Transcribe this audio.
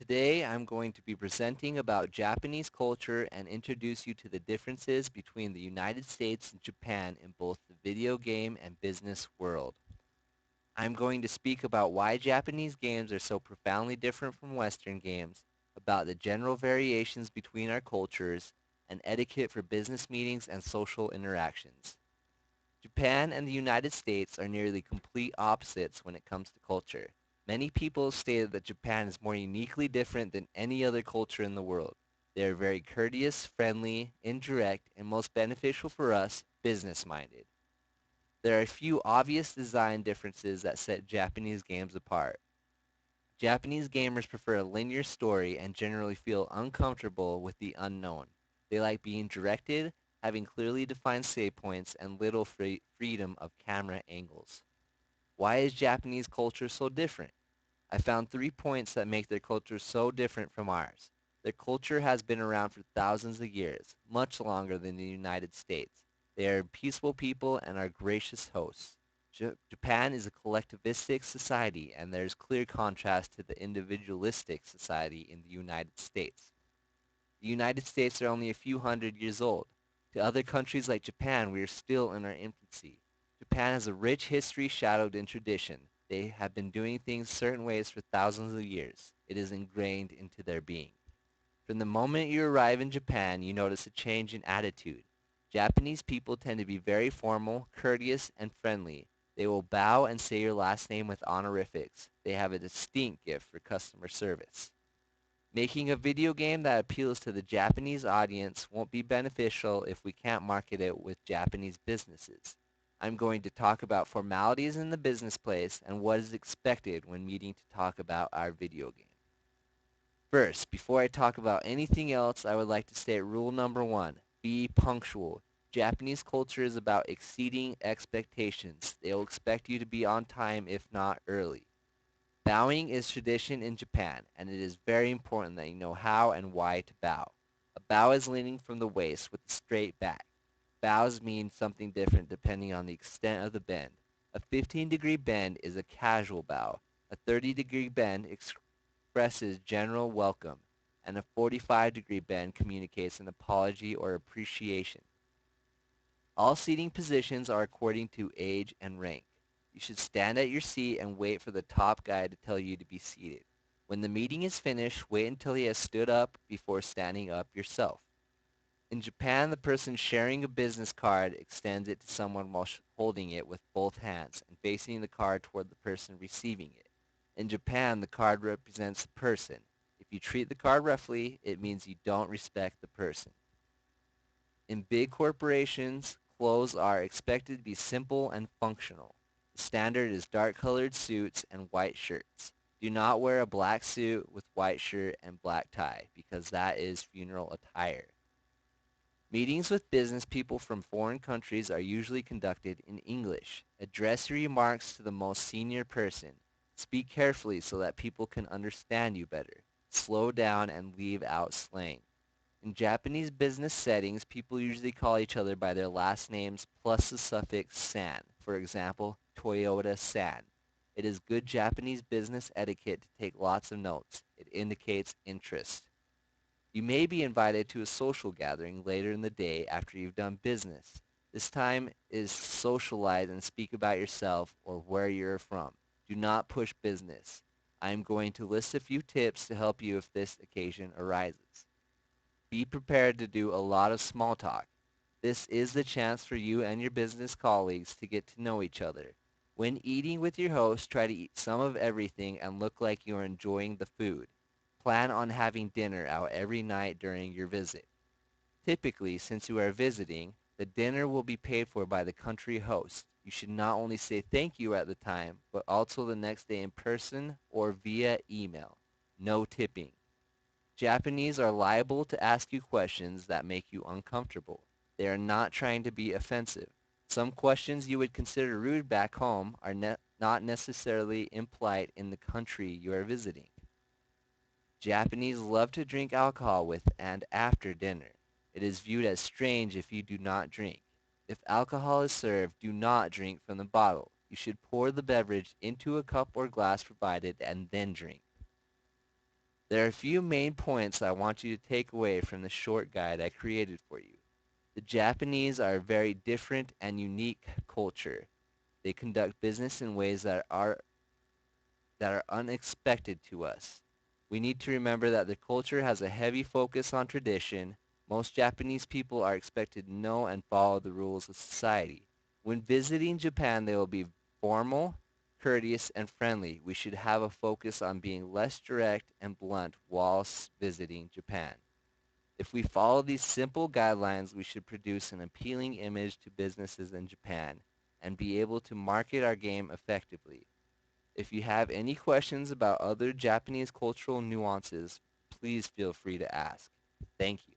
Today I'm going to be presenting about Japanese culture and introduce you to the differences between the United States and Japan in both the video game and business world. I'm going to speak about why Japanese games are so profoundly different from Western games, about the general variations between our cultures, and etiquette for business meetings and social interactions. Japan and the United States are nearly complete opposites when it comes to culture. Many people stated that Japan is more uniquely different than any other culture in the world. They are very courteous, friendly, indirect, and most beneficial for us, business-minded. There are a few obvious design differences that set Japanese games apart. Japanese gamers prefer a linear story and generally feel uncomfortable with the unknown. They like being directed, having clearly defined save points, and little freedom of camera angles. Why is Japanese culture so different? I found 3 points that make their culture so different from ours. Their culture has been around for thousands of years, much longer than the United States. They are peaceful people and are gracious hosts. Japan is a collectivistic society, and there is clear contrast to the individualistic society in the United States. The United States are only a few hundred years old. To other countries like Japan, we are still in our infancy. Japan has a rich history shadowed in tradition. They have been doing things certain ways for thousands of years. It is ingrained into their being. From the moment you arrive in Japan, you notice a change in attitude. Japanese people tend to be very formal, courteous, and friendly. They will bow and say your last name with honorifics. They have a distinct gift for customer service. Making a video game that appeals to the Japanese audience won't be beneficial if we can't market it with Japanese businesses. I'm going to talk about formalities in the business place and what is expected when meeting to talk about our video game. First, before I talk about anything else, I would like to state rule number one, be punctual. Japanese culture is about exceeding expectations. They will expect you to be on time, if not early. Bowing is tradition in Japan, and it is very important that you know how and why to bow. A bow is leaning from the waist with a straight back. Bows mean something different depending on the extent of the bend. A 15-degree bend is a casual bow. A 30-degree bend expresses general welcome, and a 45-degree bend communicates an apology or appreciation. All seating positions are according to age and rank. You should stand at your seat and wait for the top guy to tell you to be seated. When the meeting is finished, wait until he has stood up before standing up yourself. In Japan, the person sharing a business card extends it to someone while holding it with both hands and facing the card toward the person receiving it. In Japan, the card represents the person. If you treat the card roughly, it means you don't respect the person. In big corporations, clothes are expected to be simple and functional. The standard is dark-colored suits and white shirts. Do not wear a black suit with white shirt and black tie because that is funeral attire. Meetings with business people from foreign countries are usually conducted in English. Address your remarks to the most senior person. Speak carefully so that people can understand you better. Slow down and leave out slang. In Japanese business settings, people usually call each other by their last names plus the suffix san. For example, Toyota-san. It is good Japanese business etiquette to take lots of notes. It indicates interest. You may be invited to a social gathering later in the day after you've done business. This time is socialize and speak about yourself or where you're from. Do not push business. I am going to list a few tips to help you if this occasion arises. Be prepared to do a lot of small talk. This is the chance for you and your business colleagues to get to know each other. When eating with your host, try to eat some of everything and look like you are enjoying the food. Plan on having dinner out every night during your visit. Typically, since you are visiting, the dinner will be paid for by the country host. You should not only say thank you at the time, but also the next day in person or via email. No tipping. Japanese are liable to ask you questions that make you uncomfortable. They are not trying to be offensive. Some questions you would consider rude back home are not necessarily impolite in the country you are visiting. Japanese love to drink alcohol with and after dinner. It is viewed as strange if you do not drink. If alcohol is served, do not drink from the bottle. You should pour the beverage into a cup or glass provided and then drink. There are a few main points I want you to take away from the short guide I created for you. The Japanese are a very different and unique culture. They conduct business in ways that are unexpected to us. We need to remember that the culture has a heavy focus on tradition. Most Japanese people are expected to know and follow the rules of society. When visiting Japan, they will be formal, courteous, and friendly. We should have a focus on being less direct and blunt whilst visiting Japan. If we follow these simple guidelines, we should produce an appealing image to businesses in Japan and be able to market our game effectively. If you have any questions about other Japanese cultural nuances, please feel free to ask. Thank you.